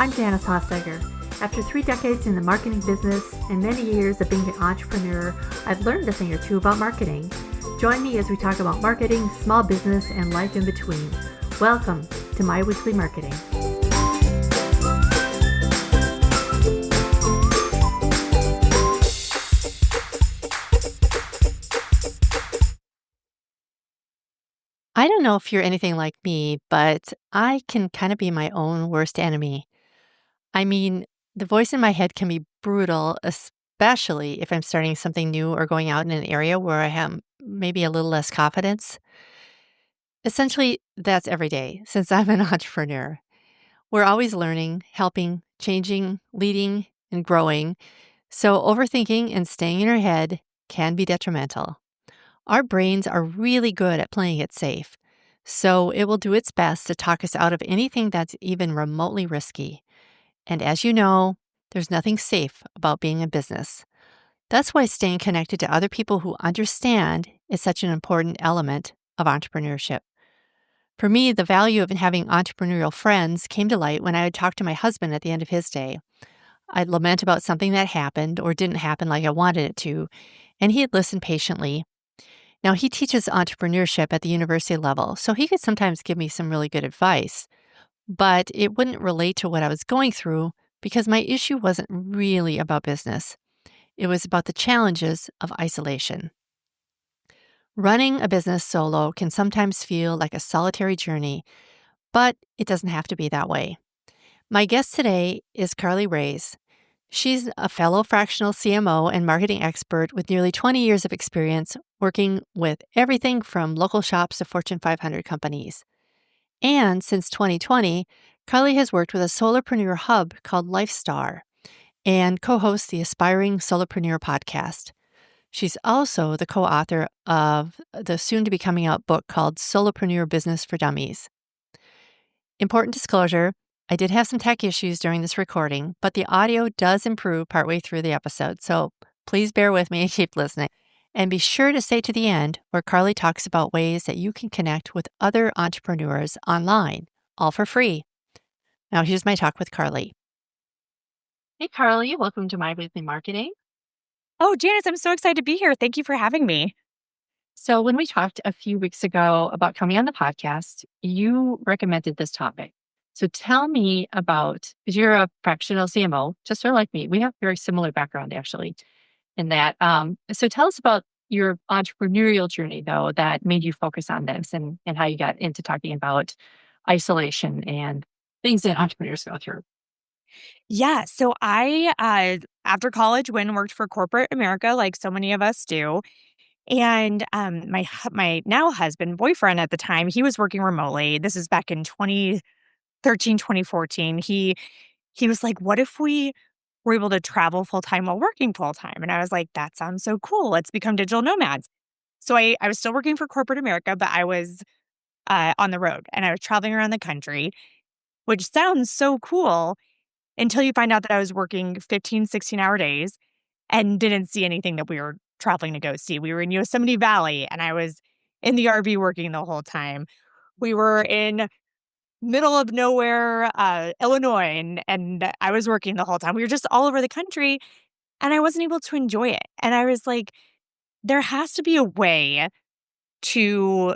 I'm Janice Hostegger. After 3 decades in the marketing business and many years of being an entrepreneur, I've learned a thing or two about marketing. Join me as we talk about marketing, small business, and life in between. Welcome to my weekly marketing. I don't know if you're anything like me, but I can kind of be my own worst enemy. I mean, the voice in my head can be brutal, especially if I'm starting something new or going out in an area where I have maybe a little less confidence. Essentially, that's every day since I'm an entrepreneur. We're always learning, helping, changing, leading, and growing. So overthinking and staying in our head can be detrimental. Our brains are really good at playing it safe, so it will do its best to talk us out of anything that's even remotely risky. And as you know, there's nothing safe about being in business. That's why staying connected to other people who understand is such an important element of entrepreneurship. For me, the value of having entrepreneurial friends came to light when I would talk to my husband at the end of his day. I'd lament about something that happened or didn't happen like I wanted it to, and he'd listen patiently. Now, he teaches entrepreneurship at the university level, so he could sometimes give me some really good advice, but it wouldn't relate to what I was going through because my issue wasn't really about business. It was about the challenges of isolation. Running a business solo can sometimes feel like a solitary journey, but it doesn't have to be that way. My guest today is Carly Ries. She's a fellow fractional CMO and marketing expert with nearly 20 years of experience working with everything from local shops to Fortune 500 companies. And since 2020, Carly has worked with a solopreneur hub called Lifestar and co-hosts the Aspiring Solopreneur podcast. She's also the co-author of the soon-to-be coming out book called Solopreneur Business for Dummies. Important disclosure, I did have some tech issues during this recording, but the audio does improve partway through the episode, so please bear with me and keep listening. And be sure to stay to the end where Carly talks about ways that you can connect with other entrepreneurs online, all for free. Now here's my talk with Carly. Hey, Carly, welcome to My Weekly Marketing. Oh, Janice, I'm so excited to be here. Thank you for having me. So when we talked a few weeks ago about coming on the podcast, you recommended this topic. So tell me about, because you're a fractional CMO, just sort of like me. We have very similar background, actually, in that. So tell us about your entrepreneurial journey, though, that made you focus on this and how you got into talking about isolation and things that entrepreneurs go through. Yeah, so I, after college, went and worked for corporate America, like so many of us do. And my now husband, boyfriend at the time, he was working remotely. This is back in 2013, 2014. He was like, "What if we were able to travel full time while working full time?" And I was like, "That sounds so cool. Let's become digital nomads." So I was still working for corporate America, but I was on the road and I was traveling around the country, which sounds so cool until you find out that I was working 15, 16-hour days and didn't see anything that we were traveling to go see. We were in Yosemite Valley and I was in the RV working the whole time. We were in middle of nowhere, Illinois, and I was working the whole time. We were just all over the country and I wasn't able to enjoy it. And I was like, there has to be a way to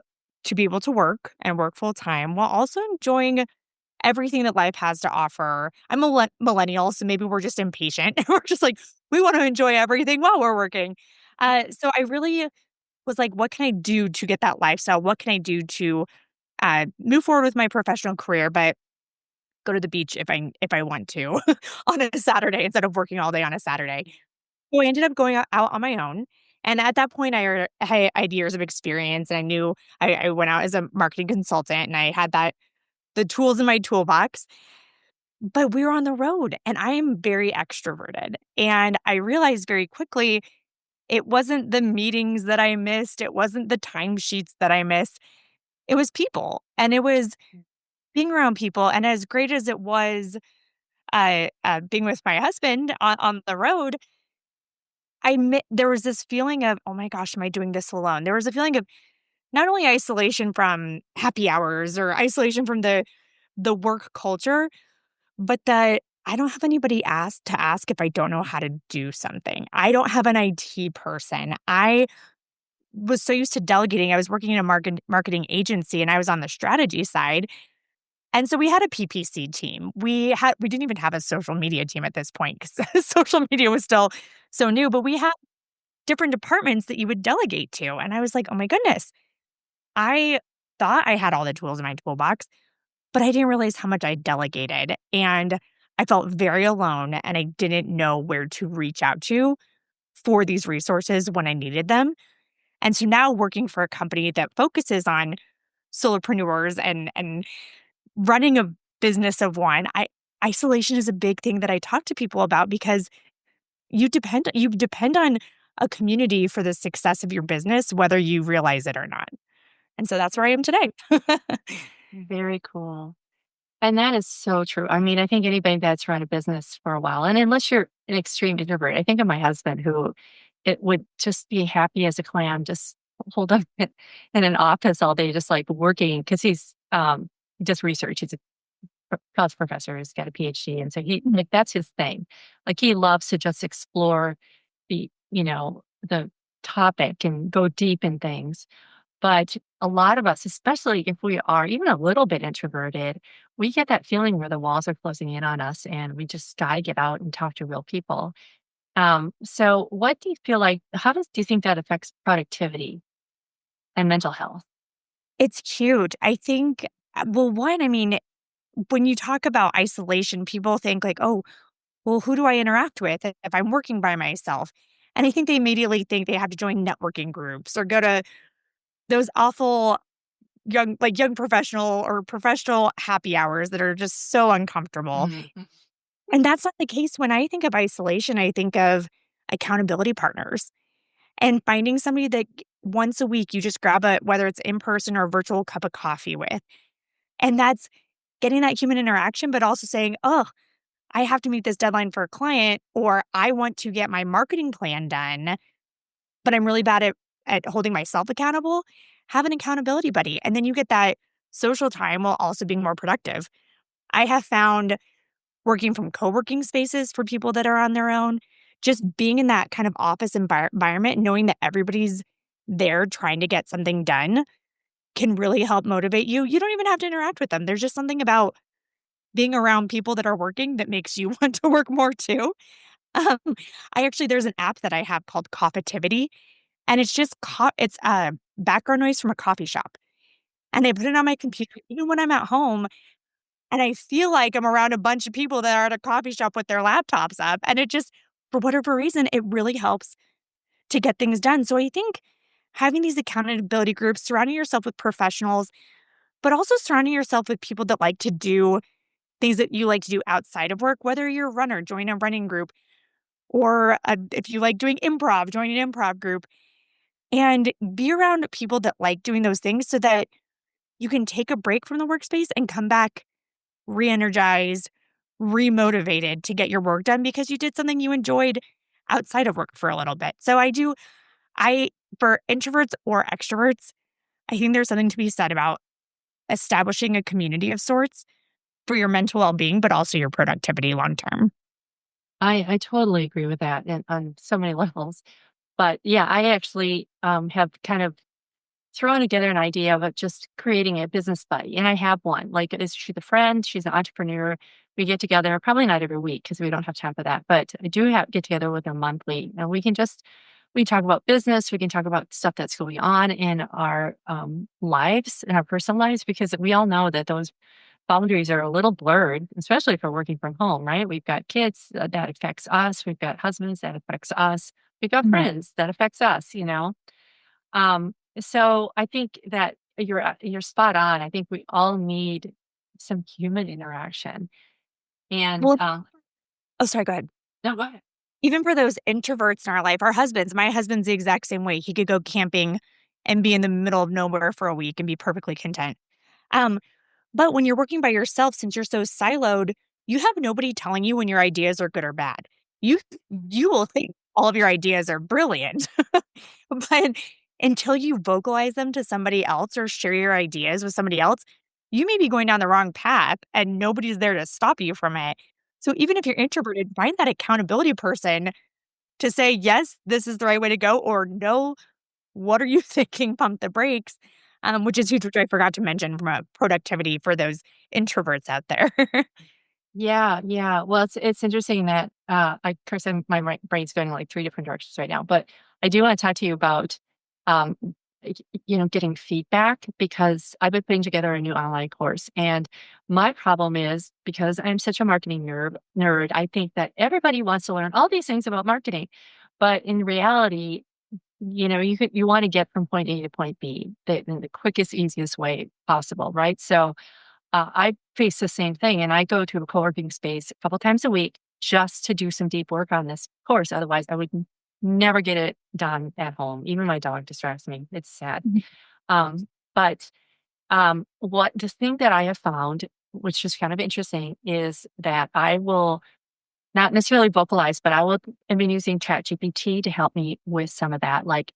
be able to work and work full time while also enjoying everything that life has to offer. I'm a millennial, so maybe we're just impatient. We're just like, we want to enjoy everything while we're working. So I really was like, what can I do to get that lifestyle? What can I do to move forward with my professional career, but go to the beach if I want to on a Saturday instead of working all day on a Saturday? So I ended up going out on my own. And at that point, I had years of experience, and I knew I went out as a marketing consultant, and I had the tools in my toolbox. But we were on the road and I am very extroverted. And I realized very quickly it wasn't the meetings that I missed. It wasn't the timesheets that I missed. It was people and it was being around people. And as great as it was being with my husband on the road, there was this feeling of, oh my gosh, am I doing this alone? There was a feeling of not only isolation from happy hours or isolation from the work culture, but that I don't have anybody to ask if I don't know how to do something. I don't have an IT person. I was so used to delegating. I was working in a marketing agency and I was on the strategy side. And so we had a PPC team. We didn't even have a social media team at this point because social media was still so new, but we had different departments that you would delegate to. And I was like, "Oh my goodness, I thought I had all the tools in my toolbox, but I didn't realize how much I delegated." And I felt very alone and I didn't know where to reach out to for these resources when I needed them. And so now working for a company that focuses on solopreneurs and running a business of one, isolation is a big thing that I talk to people about because you depend on a community for the success of your business, whether you realize it or not. And so that's where I am today. Very cool. And that is so true. I mean, I think anybody that's run a business for a while, and unless you're an extreme introvert, I think of my husband who it would just be happy as a clam, just hold up in an office all day, just like working because he's just research. He's a college professor. He's got a PhD, and so he like that's his thing. Like he loves to just explore the topic and go deep in things. But a lot of us, especially if we are even a little bit introverted, we get that feeling where the walls are closing in on us and we just got to get out and talk to real people. So what do you feel like, do you think that affects productivity and mental health? It's huge. I think, well, one, I mean, when you talk about isolation, people think like, oh, well, who do I interact with if I'm working by myself? And I think they immediately think they have to join networking groups or go to those awful young professional or professional happy hours that are just so uncomfortable. Mhm. And that's not the case. When I think of isolation, I think of accountability partners and finding somebody that once a week you just grab whether it's in person or virtual cup of coffee with. And that's getting that human interaction, but also saying, oh, I have to meet this deadline for a client, or I want to get my marketing plan done, but I'm really bad at holding myself accountable. Have an accountability buddy. And then you get that social time while also being more productive. I have found working from co-working spaces for people that are on their own, just being in that kind of office environment, knowing that everybody's there trying to get something done can really help motivate you. You don't even have to interact with them. There's just something about being around people that are working that makes you want to work more too. Um, there's an app that I have called Coffeetivity, and it's just it's background noise from a coffee shop. And I put it on my computer even when I'm at home, and I feel like I'm around a bunch of people that are at a coffee shop with their laptops up, and it just, for whatever reason, it really helps to get things done. So I think having these accountability groups, surrounding yourself with professionals, but also surrounding yourself with people that like to do things that you like to do outside of work, whether you're a runner, join a running group, or if you like doing improv, join an improv group, and be around people that like doing those things so that you can take a break from the workspace and come back re-energized, remotivated to get your work done because you did something you enjoyed outside of work for a little bit. So I, for introverts or extroverts, I think there's something to be said about establishing a community of sorts for your mental well-being, but also your productivity long term. I totally agree with that and on so many levels. But yeah, I actually have kind of thrown together an idea of just creating a business buddy. And I have one. She's a friend, she's an entrepreneur. We get together, probably not every week because we don't have time for that. But I do get together with her monthly. And we talk about business, we can talk about stuff that's going on in our lives, in our personal lives, because we all know that those boundaries are a little blurred, especially if we're working from home, right? We've got kids that affects us. We've got husbands that affects us. We've got Mhm. friends that affects us. So I think that you're spot on. I think we all need some human interaction. And Well, oh, sorry, go ahead. no, go ahead. Even for those introverts in our life, my husband's the exact same way. He could go camping and be in the middle of nowhere for a week and be perfectly content. Um, but when you're working by yourself, since you're so siloed, you have nobody telling you when your ideas are good or bad. You you will think all of your ideas are brilliant, but until you vocalize them to somebody else or share your ideas with somebody else, you may be going down the wrong path and nobody's there to stop you from it. So even if you're introverted, find that accountability person to say, yes, this is the right way to go, or no, what are you thinking? Pump the brakes, which is huge, which I forgot to mention from a productivity for those introverts out there. Yeah, yeah. Well, it's interesting that of course, brain's going in like three different directions right now. But I do want to talk to you about, um, getting feedback because I've been putting together a new online course, and my problem is because I'm such a marketing nerd. I think that everybody wants to learn all these things about marketing, but in reality, you want to get from point A to point B in the quickest, easiest way possible, right? So I face the same thing, and I go to a co-working space a couple times a week just to do some deep work on this course. Otherwise, I would never get it done at home. Even my dog distracts me. It's sad. Mhm. But what the thing that I have found, which is kind of interesting, is that I will not necessarily vocalize, but I've been using ChatGPT to help me with some of that, like,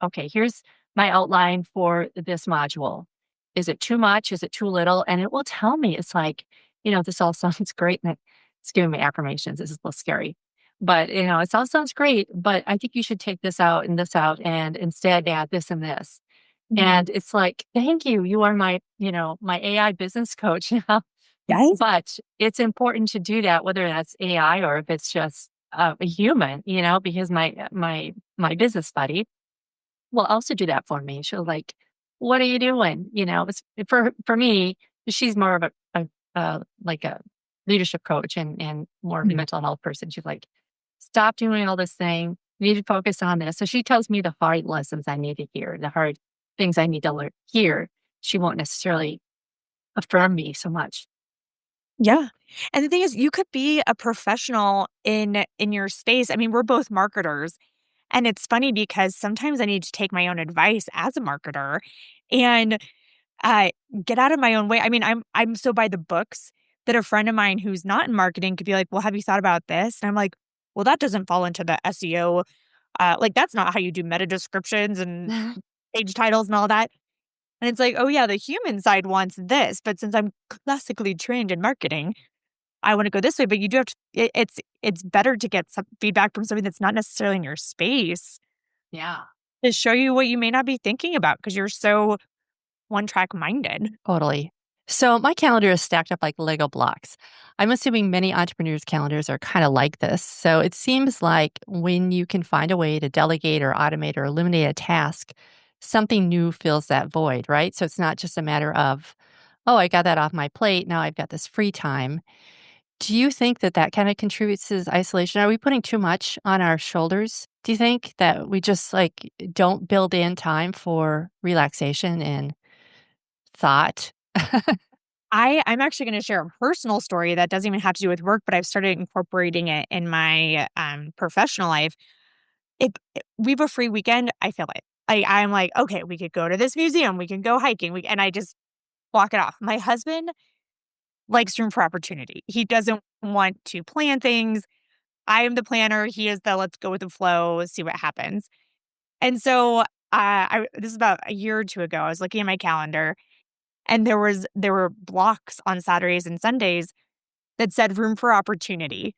okay, here's my outline for this module. Is it too much? Is it too little? And it will tell me, it's like, this all sounds great. And it's giving me affirmations. This is a little scary. But, it all sounds great, but I think you should take this out and this out and instead add this and this. Mhm. And it's like, thank you. You are my AI business coach now. Yes. But it's important to do that, whether that's AI or if it's just a human, because my business buddy will also do that for me. She'll like, "What are you doing?" It's for me, she's more of like a leadership coach and more of a Mhm. mental health person. She's like, "Stop doing all this thing. You need to focus on this." So she tells me the hard lessons I need to hear, the hard things I need to hear. She won't necessarily affirm me so much. Yeah. And the thing is, you could be a professional in your space. I mean, we're both marketers. And it's funny because sometimes I need to take my own advice as a marketer and uh, get out of my own way. I mean, I'm so by the books that a friend of mine who's not in marketing could be like, "Well, have you thought about this?" And I'm like, "Well, that doesn't fall into the SEO. Like, that's not how you do meta descriptions and page titles and all that." And it's like, "Oh yeah, the human side wants this, but since I'm classically trained in marketing, I want to go this way." But you do have to. It's better to get some feedback from somebody that's not necessarily in your space Yeah. to show you what you may not be thinking about because you're so one track minded. Totally. So my calendar is stacked up like Lego blocks. I'm assuming many entrepreneurs' calendars are kind of like this. So it seems like when you can find a way to delegate or automate or eliminate a task, something new fills that void, right? So it's not just a matter of, oh, I got that off my plate. Now I've got this free time. Do you think that that kind of contributes to this isolation? Are we putting too much on our shoulders? Do you think that we just like don't build in time for relaxation and thought? I'm actually going to share a personal story that doesn't even have to do with work, but I've started incorporating it in my professional life. We have a free weekend, I feel it. I'm like, okay, we could go to this museum, we can go hiking, and I just block it off. My husband likes room for opportunity. He doesn't want to plan things. I am the planner. He is the let's go with the flow, see what happens. And so this is about a year or two ago. I was looking at my calendar, and there were blocks on Saturdays and Sundays that said room for opportunity.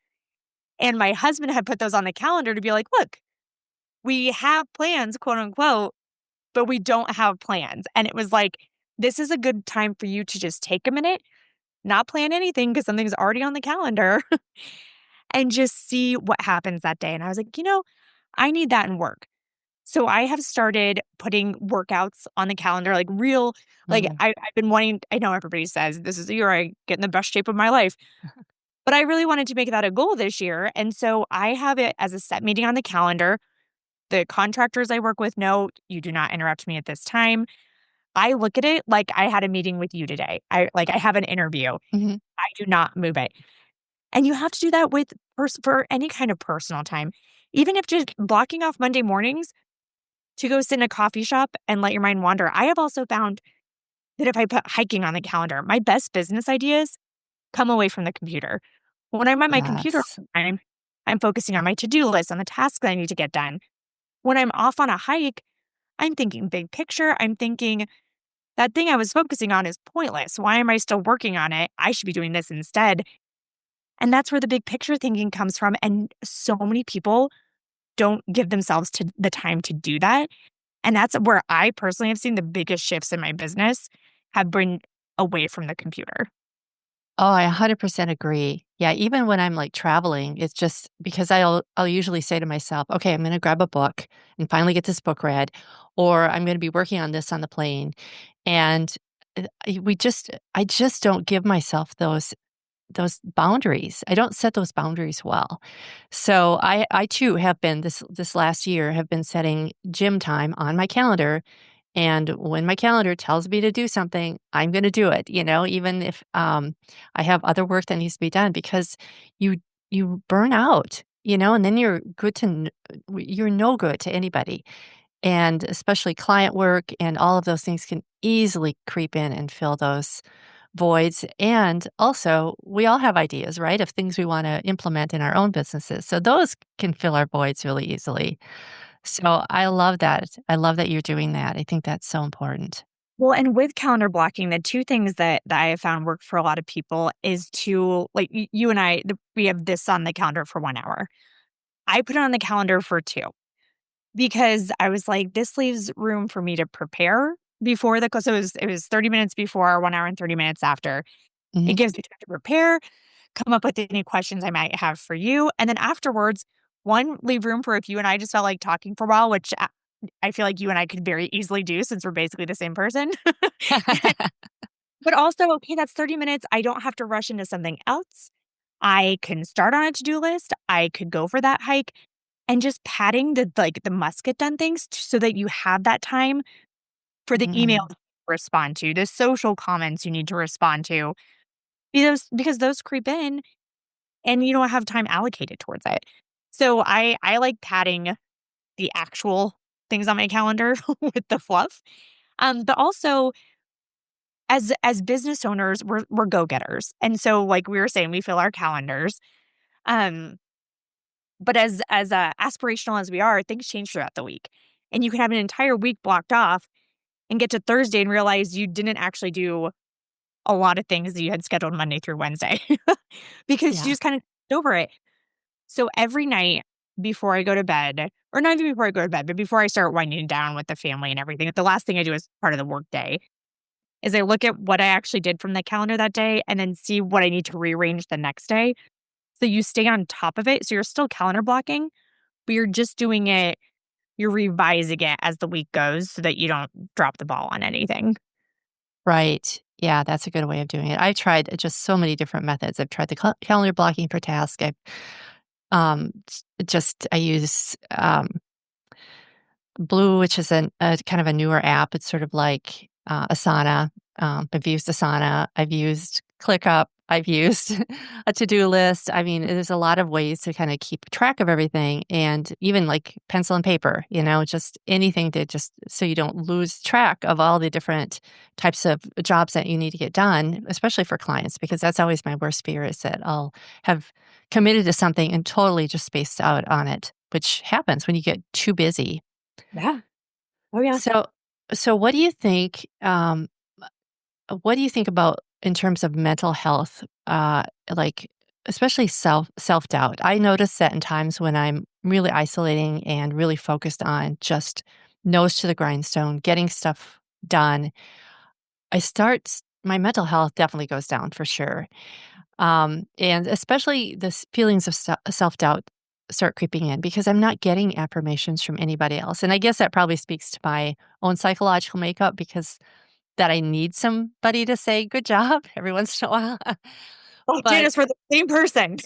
And my husband had put those on the calendar to be like, look, we have plans, quote unquote, but we don't have plans. And it was like, this is a good time for you to just take a minute, not plan anything because something's already on the calendar and just see what happens that day. And I was like, I need that in work. So I have started putting workouts on the calendar, like real, like Mm. I've been wanting, I know everybody says this is the year I get in the best shape of my life, but I really wanted to make that a goal this year. And so I have it as a set meeting on the calendar. The contractors I work with know you do not interrupt me at this time. I look at it like I had a meeting with you today. I have an interview. Mhm. I do not move it. And you have to do that with for any kind of personal time. Even if just blocking off Monday mornings to go sit in a coffee shop and let your mind wander. I have also found that if I put hiking on the calendar, my best business ideas come away from the computer. When I'm at my computer all Yes. the time, I'm focusing on my to-do list, on the tasks that I need to get done. When I'm off on a hike, I'm thinking big picture. I'm thinking that thing I was focusing on is pointless. Why am I still working on it? I should be doing this instead. And that's where the big picture thinking comes from. And so many people don't give themselves to the time to do that. And that's where I personally have seen the biggest shifts in my business have been away from the computer. Oh, I 100% agree. Yeah, even when I'm, like, traveling, it's just because I'll usually say to myself, "Okay, I'm gonna grab a book and finally get this book read," or, "I'm gonna be working on this on the plane." And, I just don't give myself those boundaries. I don't set those boundaries well. So I too have been this last year have been setting gym time on my calendar, and when my calendar tells me to do something, I'm going to do it, even if I have other work that needs to be done because you you burn out, and then you're no good to anybody. And especially client work and all of those things can easily creep in and fill those voids. And also, we all have ideas, right, of things we want to implement in our own businesses. So those can fill our voids really easily. So I love that. I love that you're doing that. I think that's so important. Well, and with calendar blocking, the two things that I have found work for a lot of people is to like you and I, we have this on the calendar for 1 hour. I put it on the calendar for two because I was like, this leaves room for me to prepare before the, so it was 30 minutes before, 1 hour and 30 minutes after. It Mhm. gives me time to prepare, come up with any questions I might have for you. And then afterwards, one, leave room for if you and I just felt like talking for a while, which I feel like you and I could very easily do since we're basically the same person. But also, okay, that's 30 minutes. I don't have to rush into something else. I can start on a to-do list. I could go for that hike and just padding the must get done things so that you have that time for the email Mhm. to respond to, the social comments you need to respond to, because those creep in and you don't have time allocated towards it. So I like padding the actual things on my calendar with the fluff. But also as business owners, we're go-getters. And so like we were saying, we fill our calendars. Um, but as aspirational as we are, things change throughout the week. And you can have an entire week blocked off and get to Thursday and realize you didn't actually do a lot of things that you had scheduled Monday through Wednesday because you Yeah. just kind of over it. So every night before I go to bed, or not even before I go to bed, but before I start winding down with the family and everything, the last thing I do as part of the work day is I look at what I actually did from the calendar that day and then see what I need to rearrange the next day. So you stay on top of it. So you're still calendar blocking, but you're just doing it, you're revising it as the week goes so that you don't drop the ball on anything. Right. Yeah, that's a good way of doing it. I've tried just so many different methods. I've tried the calendar blocking for tasks. I use Blue, which is a kind of a newer app. It's sort of like, Asana. I've used Asana. I've used ClickUp. I've used a to-do list. I mean, there's a lot of ways to kinda keep track of everything and even, like, pencil and paper, just anything to just so you don't lose track of all the different types of jobs that you need to get done, especially for clients, because that's always my worst fear is that I'll have committed to something and totally just spaced out on it, which happens when you get too busy. Yeah. Oh, yeah. So so what do you think about in terms of mental health, like, especially self-doubt? I notice that in times when I'm really isolating and really focused on just nose to the grindstone, getting stuff done, my mental health definitely goes down for sure. And especially this feelings of self-doubt start creeping in because I'm not getting affirmations from anybody else. And I guess that probably speaks to my own psychological makeup because that I need somebody to say good job every once in a while. Oh, But Janice, we're the same person.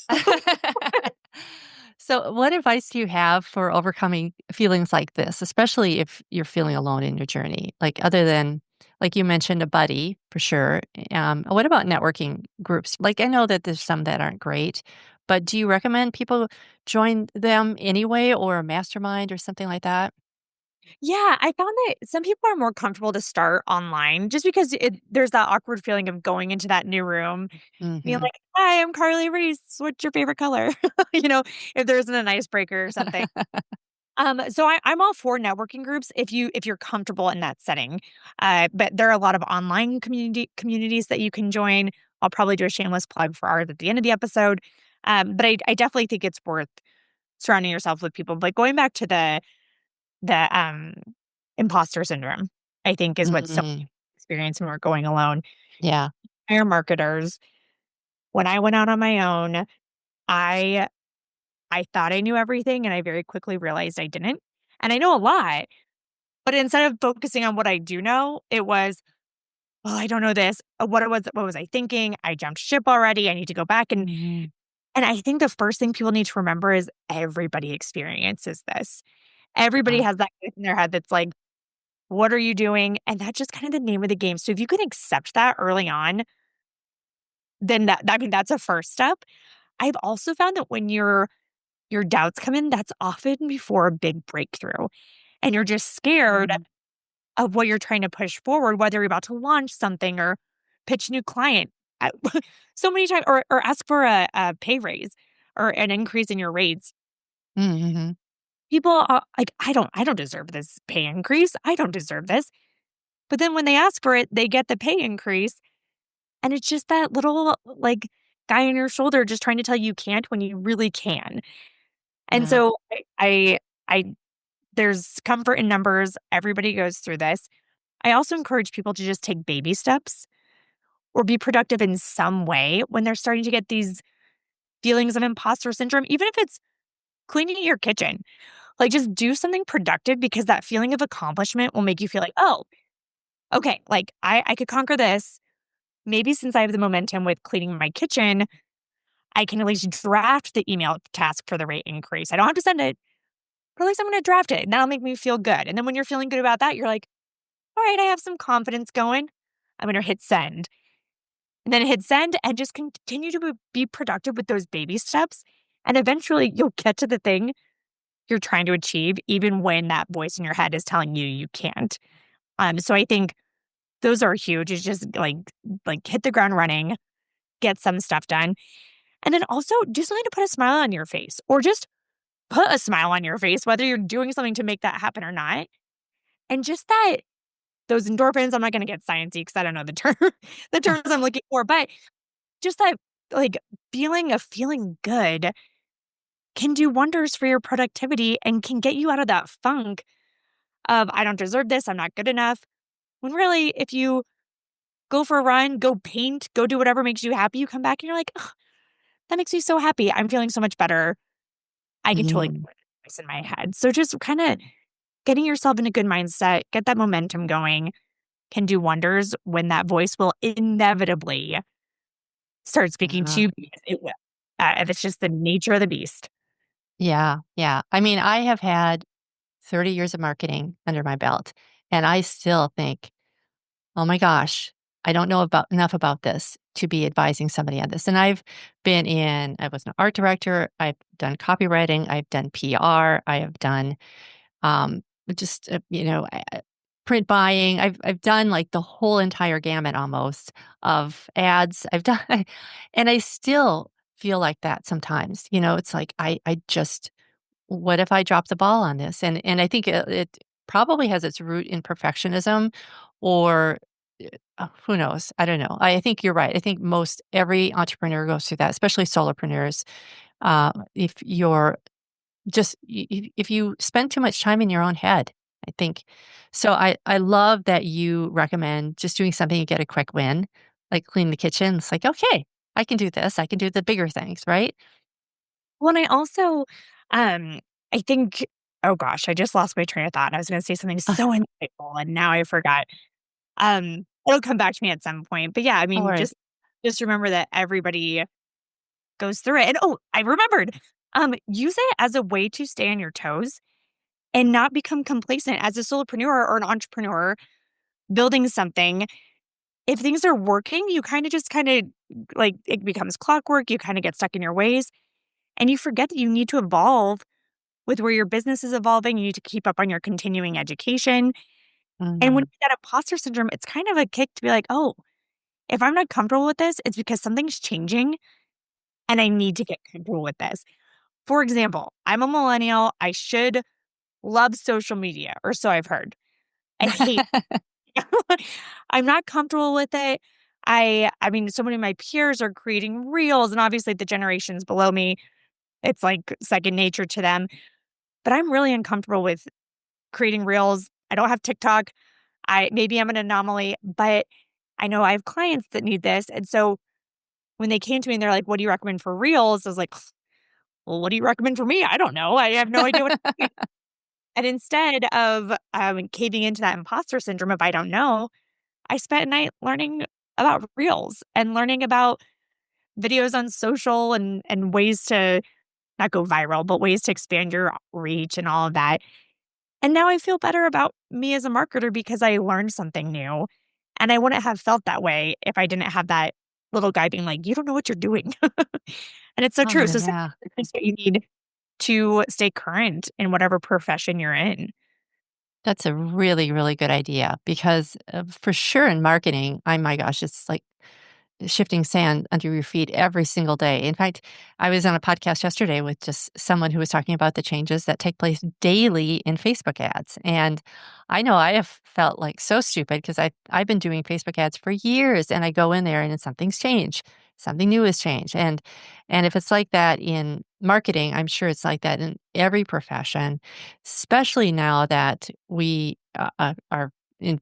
so what advice do you have for overcoming feelings like this, especially if you're feeling alone in your journey? Like other than like you mentioned a buddy for sure. What about networking groups? Like I know that there's some that aren't great, but do you recommend people join them anyway or a mastermind or something like that? Yeah, I found that some people are more comfortable to start online just because there's that awkward feeling of going into that new room, being Mhm. like, "Hi, I'm Carly Ries. What's your favorite color?" You know, if there isn't an icebreaker or something. I'm all for networking groups if you're comfortable in that setting. But there are a lot of online communities that you can join. I'll probably do a shameless plug for ours at the end of the episode. But I definitely think it's worth surrounding yourself with people. But going back to the imposter syndrome, I think is what so Mm, many experience when we're going alone. yeah. Hire marketers. When I went out on my own, I I thought I knew everything, and I very quickly realized I didn't. And I know a lot, but instead of focusing on what I do know, it was, "Oh, I don't know this. What was I thinking? I jumped ship already. I need to go back." Mhm. And I think the first thing people need to remember is everybody experiences this. Everybody Yeah. has that voice in their head that's like, "What are you doing?" And that's just kind of the name of the game. So if you can accept that early on, then I mean, that's a first step. I've also found that when your doubts come in, that's often before a big breakthrough, and you're just scared Mhm. of what you're trying to push forward, whether you're about to launch something or pitch a new client. I so many times or ask for a pay raise or an increase in your rates. Mhm. People are like, I don't deserve this pay increase. I don't deserve this." But then when they ask for it, they get the pay increase, and it's just that little, like, guy on your shoulder just trying to tell you can't when you really can. And Yeah. so I there's comfort in numbers. Everybody goes through this. I also encourage people to just take baby steps or be productive in some way when they're starting to get these feelings of imposter syndrome, even if it's cleaning your kitchen. Like, just do something productive because that feeling of accomplishment will make you feel like, oh, okay, like I could conquer this. Maybe since I have the momentum with cleaning my kitchen, I can at least draft the email task for the rate increase. I don't have to send it, but at least I'm going to draft it and that'll make me feel good. And then when you're feeling good about that, you're like, all right, I have some confidence going. I'm going to hit send. And then hit send and just continue to be productive with those baby steps. And eventually you'll get to the thing you're trying to achieve, even when that voice in your head is telling you you can't. So I think those are huge. It's just like hit the ground running, get some stuff done. And then also do something to put a smile on your face or just put a smile on your face, whether you're doing something to make that happen or not. And just that those endorphins, I'm not going to get sciencey because I don't know the term, the terms I'm looking for, but just that like feeling good can do wonders for your productivity and can get you out of that funk of I don't deserve this, I'm not good enough. When really, if you go for a run, go paint, go do whatever makes you happy, you come back and you're like, "Ugh, that makes me so happy. I'm feeling so much better. I can totally Mhm. put this in my head." So just kind of getting yourself in a good mindset, get that momentum going can do wonders when that voice will inevitably start speaking to Yeah. you because it will. And it's just the nature of the beast. Yeah. Yeah. I mean, I have had 30 years of marketing under my belt, and I still think, "Oh my gosh, I don't know about enough about this to be advising somebody on this." And I was an art director, I've done copywriting, I've done PR, I have done, um, just, print buying. I've done, like, the whole entire gamut almost of ads. I've done and I still feel like that sometimes, it's like, I just what if I drop the ball on this? And I think it probably has its root in perfectionism or who knows? I don't know. I think you're right. I think most every entrepreneur goes through that, especially solopreneurs. If you're if you spend too much time in your own head, I think. So I love that you recommend just doing something you get a quick win, like clean the kitchen. It's like, okay, I can do this. I can do the bigger things, right? Well, and I also, um, I think, oh gosh, I just lost my train of thought. I was going to say something so insightful, and now I forgot. It'll come back to me at some point. But yeah, I No mean, worries. just remember that everybody goes through it. And oh, I remembered. Use it as a way to stay on your toes and not become complacent as a solopreneur or an entrepreneur building something. If things are working, you kind of like it becomes clockwork. You kind of get stuck in your ways and you forget that you need to evolve with where your business is evolving. You need to keep up on your continuing education. And when Mhm. you get imposter syndrome, it's kind of a kick to be like, oh, if I'm not comfortable with this, it's because something's changing and I need to get comfortable with this. For example, I'm a millennial. I should loves social media, or so I've heard. I hate I'm not comfortable with it. I mean, so many of my peers are creating reels, and obviously the generations below me, it's like second nature to them. But I'm really uncomfortable with creating reels. I don't have TikTok. I maybe I'm an anomaly, but I know I have clients that need this. And so when they came to me and they're like, "What do you recommend for reels?" I was like, "Well, what do you recommend for me? I don't know. I have no idea what." And instead of caving into that imposter syndrome of I don't know, I spent a night learning about reels and learning about videos on social and ways to not go viral, but ways to expand your reach and all of that. And now I feel better about me as a marketer because I learned something new. And I wouldn't have felt that way if I didn't have that little guy being like, you don't know what you're doing. And it's so true. Oh, So sometimes yeah. it's what you need to stay current in whatever profession you're in. That's a really, really good idea because, for sure in marketing, my gosh, it's like shifting sand under your feet every single day. In fact, I was on a podcast yesterday with just someone who was talking about the changes that take place daily in Facebook ads. And I know I have felt like so stupid because I've been doing Facebook ads for years and I go in there and something's changed. Something new has changed. And if it's like that in marketing, I'm sure it's like that in every profession, especially now that we are in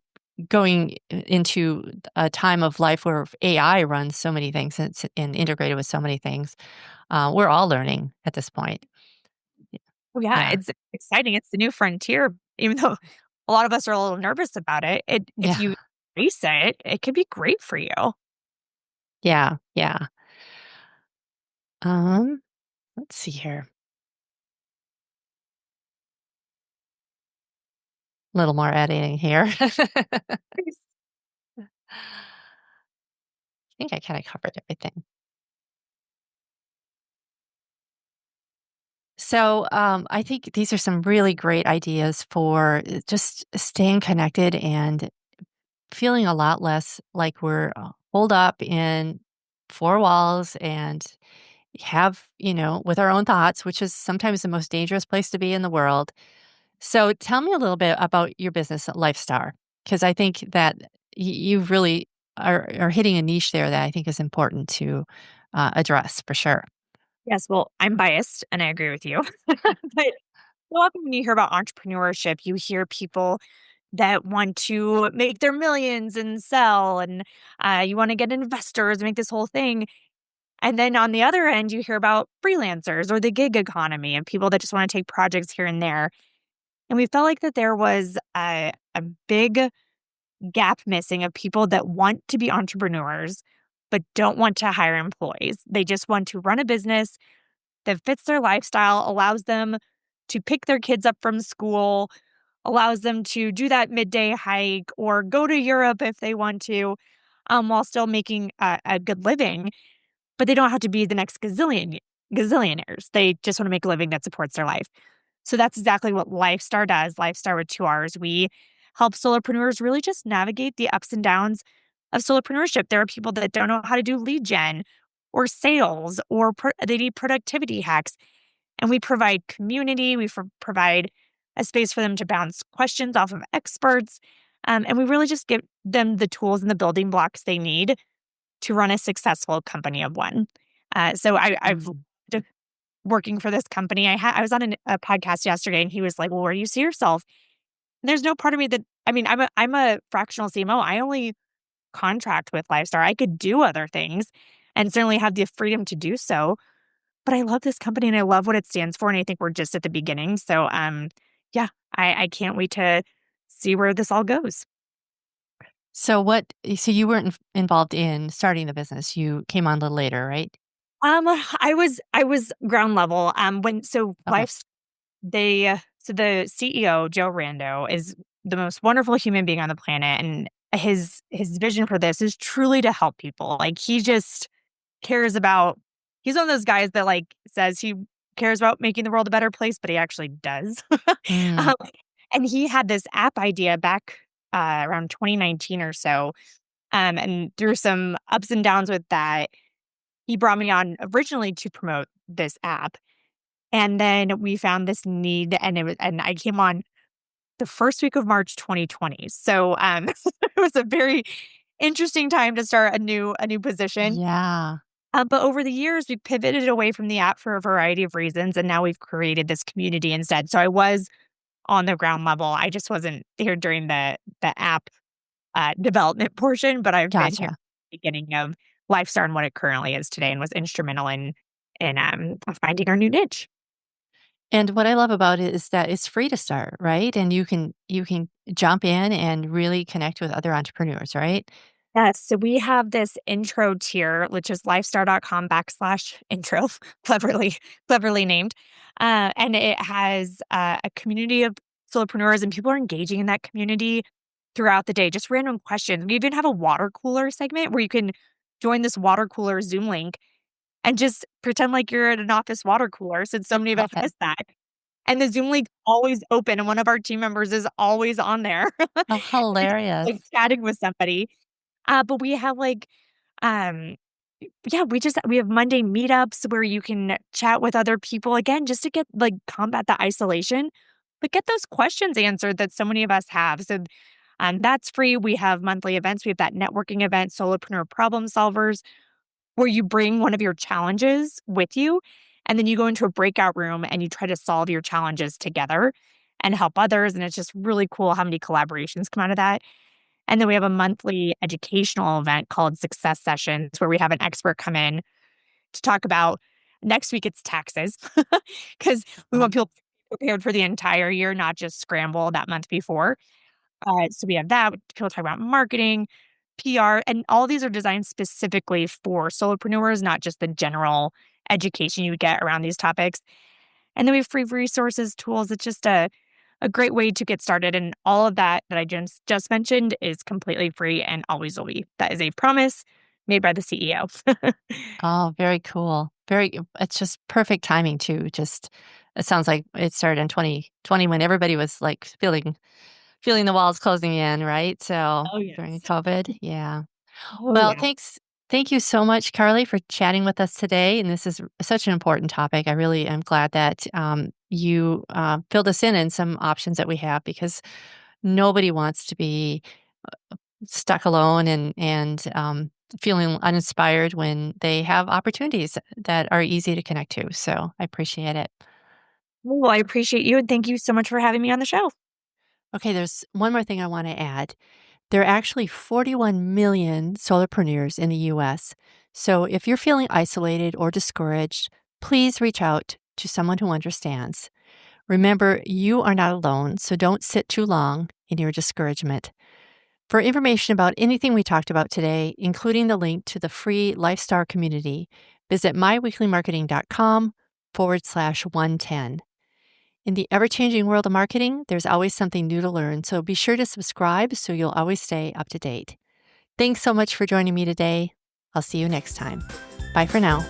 going into a time of life where AI runs so many things and integrated with so many things. We're all learning at this point. Y- Oh, yeah, Yeah. it's exciting. It's the new frontier, even though a lot of us are a little nervous about it. If Yeah. you embrace it, it could be great for you. Yeah. Yeah. Um, let's see here. A little more editing here. I think I kind of covered everything. So, I think these are some really great ideas for just staying connected and feeling a lot less like we're holed up in four walls and have, with our own thoughts, which is sometimes the most dangerous place to be in the world. So tell me a little bit about your business at Lifestar, because I think that you really are hitting a niche there that I think is important to address for sure. Yes, well, I'm biased and I agree with you. But so often when you hear about entrepreneurship, you hear people that want to make their millions and sell, and you want to get investors and make this whole thing. And then on the other end, you hear about freelancers or the gig economy and people that just want to take projects here and there. And we felt like that there was a big gap missing of people that want to be entrepreneurs, but don't want to hire employees. They just want to run a business that fits their lifestyle, allows them to pick their kids up from school, allows them to do that midday hike or go to Europe if they want to, while still making a good living. But they don't have to be the next gazillionaires. They just want to make a living that supports their life. So that's exactly what Lifestar does. Lifestar with 2 R's. We help solopreneurs really just navigate the ups and downs of solopreneurship. There are people that don't know how to do lead gen or sales or they need productivity hacks. And we provide community. Provide a space for them to bounce questions off of experts. And we really just give them the tools and the building blocks they need to run a successful company of one. I've Mm. loved working for this company. I was on a podcast yesterday, and he was like, "Well, where do you see yourself?" And there's no part of me that I mean, I'm a fractional CMO. I only contract with Lifestar. I could do other things, and certainly have the freedom to do so. But I love this company, and I love what it stands for. And I think we're just at the beginning. So, yeah, I can't wait to see where this all goes. So you weren't involved in starting the business. You came on a little later, right? I was ground level. When so Okay. Life's so the CEO, Joe Rando, is the most wonderful human being on the planet, and his vision for this is truly to help people. Like, he just cares about he's one of those guys that, like, says he cares about making the world a better place, but he actually does. Mm. Um, and he had this app idea back, around 2019 or so, and through some ups and downs with that, he brought me on originally to promote this app. And then we found this need, and I came on the first week of March 2020. So it was a very interesting time to start a new position. Yeah. But over the years, we pivoted away from the app for a variety of reasons, and now we've created this community instead. So I was on the ground level. I just wasn't here during the app development portion, but I've been here Gotcha. at the beginning of Lifestar and what it currently is today, and was instrumental in finding our new niche. And what I love about it is that it's free to start, right? And you can jump in and really connect with other entrepreneurs, right? Yes, so we have this intro tier, which is lifestar.com/intro, cleverly named. And it has a community of solopreneurs, and people are engaging in that community throughout the day, just random questions. We even have a water cooler segment where you can join this water cooler Zoom link and just pretend like you're at an office water cooler, since so many of us Love it. miss that. And the Zoom link's always open, and one of our team members is always on there, Oh, like hilarious. chatting with somebody. But we have um, yeah, we have Monday meetups where you can chat with other people again, just to get combat the isolation, but get those questions answered that so many of us have. So, that's free. We have monthly events. We have that networking event, Solopreneur Problem Solvers, where you bring one of your challenges with you, and then you go into a breakout room and you try to solve your challenges together and help others. And it's just really cool how many collaborations come out of that. And then we have a monthly educational event called Success Sessions, where we have an expert come in to talk about next week it's taxes, because we want people prepared for the entire year, not just scramble that month before. So we have that. People talk about marketing, PR, and all these are designed specifically for solopreneurs, not just the general education you get around these topics. And then we have free resources, tools. It's just a great way to get started. And all of that I just mentioned is completely free and always will be. That is a promise made by the CEO. Oh, very cool. It's just perfect timing too. Just, it sounds like it started in 2020 when everybody was like feeling the walls closing in, right? So Oh, during yes. COVID. Yeah. Oh, Well, yeah. thanks. Thank you so much, Carly, for chatting with us today. And this is such an important topic. I really am glad that you filled us in some options that we have because nobody wants to be stuck alone and feeling uninspired when they have opportunities that are easy to connect to. So I appreciate it. Well, I appreciate you, and thank you so much for having me on the show. Okay, there's one more thing I want to add. There are actually 41 million solopreneurs in the US. So if you're feeling isolated or discouraged, please reach out to someone who understands. Remember, you are not alone, so don't sit too long in your discouragement. For information about anything we talked about today, including the link to the free Lifestar community, visit myweeklymarketing.com/110. In the ever changing world of marketing, there's always something new to learn, so be sure to subscribe so you'll always stay up to date. Thanks so much for joining me today. I'll see you next time. Bye for now.